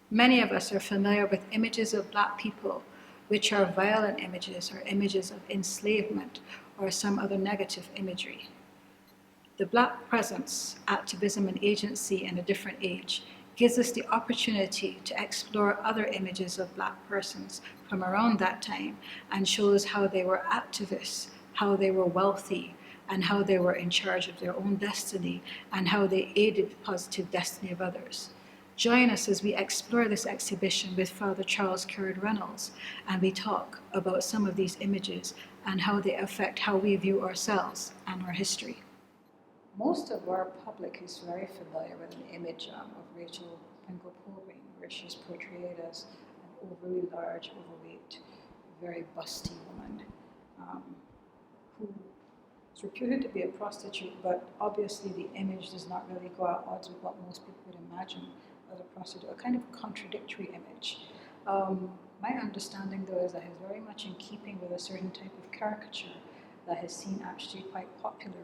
Many of us are familiar with images of Black people, which are violent images or images of enslavement or some other negative imagery. The Black presence, activism, and agency in a different age gives us the opportunity to explore other images of Black persons from around that time and shows how they were activists, how they were wealthy, and how they were in charge of their own destiny and how they aided the positive destiny of others. Join us as we explore this exhibition with Father Charles Currid Reynolds, and we talk about some of these images and how they affect how we view ourselves and our history. Most of our public is very familiar with an image of Rachel Pringle Pilgrim, where she's portrayed as an overly large, overweight, very busty woman who is reputed to be a prostitute, but obviously the image does not really go at odds with what most people would imagine as a prostitute, a kind of contradictory image. My understanding, though, is that it's very much in keeping with a certain type of caricature that has seen actually quite popularity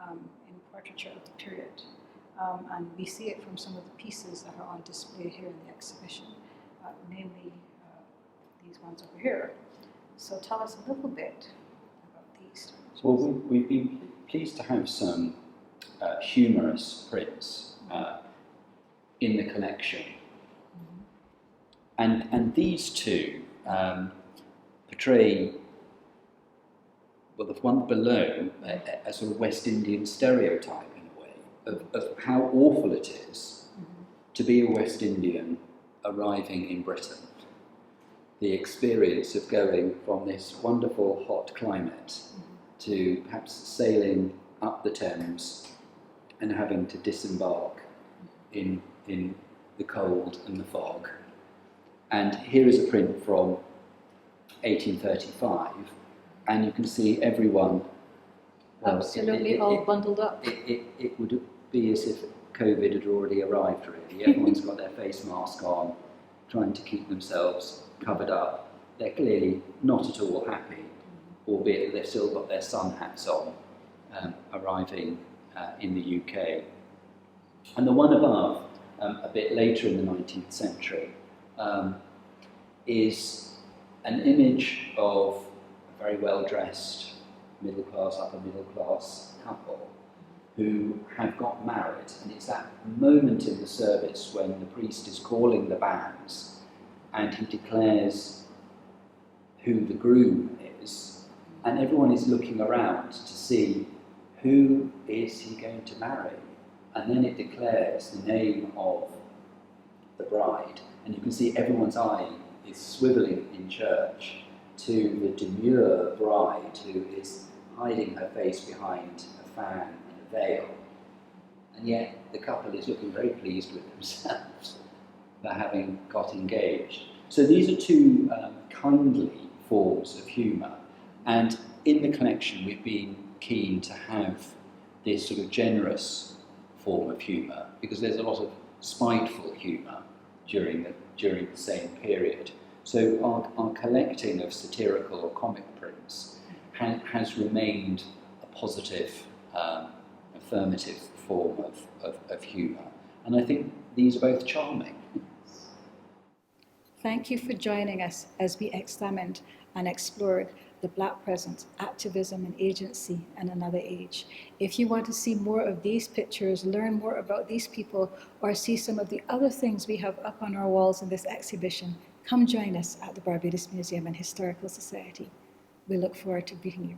in portraiture of the period. And we see it from some of the pieces that are on display here in the exhibition, namely these ones over here. So tell us a little bit about these. Well, we've been pleased to have some humorous prints in the collection. And these two portray, well, the one below, a sort of West Indian stereotype in a way of how awful it is to be a West Indian arriving in Britain. The experience of going from this wonderful hot climate to perhaps sailing up the Thames and having to disembark in the cold and the fog. And here is a print from 1835, and you can see everyone... Well, absolutely all bundled up. It would be as if COVID had already arrived, really. Everyone's got their face mask on, trying to keep themselves covered up. They're clearly not at all happy, albeit that they've still got their sun hats on, arriving in the UK. And the one above, a bit later in the 19th century, is an image of a very well-dressed, middle-class, upper-middle-class couple who have got married, and it's that moment in the service when the priest is calling the banns and he declares who the groom is, and everyone is looking around to see who is he going to marry, and then it declares the name of the bride, and you can see everyone's eye is swivelling in church to the demure bride who is hiding her face behind a fan and a veil, and yet the couple is looking very pleased with themselves for having got engaged. So these are two kindly forms of humour, and in the collection we've been keen to have this sort of generous form of humour, because there's a lot of spiteful humour during the same period. So our collecting of satirical or comic prints has remained a positive, affirmative form of humour. And I think these are both charming. Thank you for joining us as we examined and explored the Black presence, activism, and agency in another age. If you want to see more of these pictures, learn more about these people, or see some of the other things we have up on our walls in this exhibition, come join us at the Barbados Museum and Historical Society. We look forward to meeting you.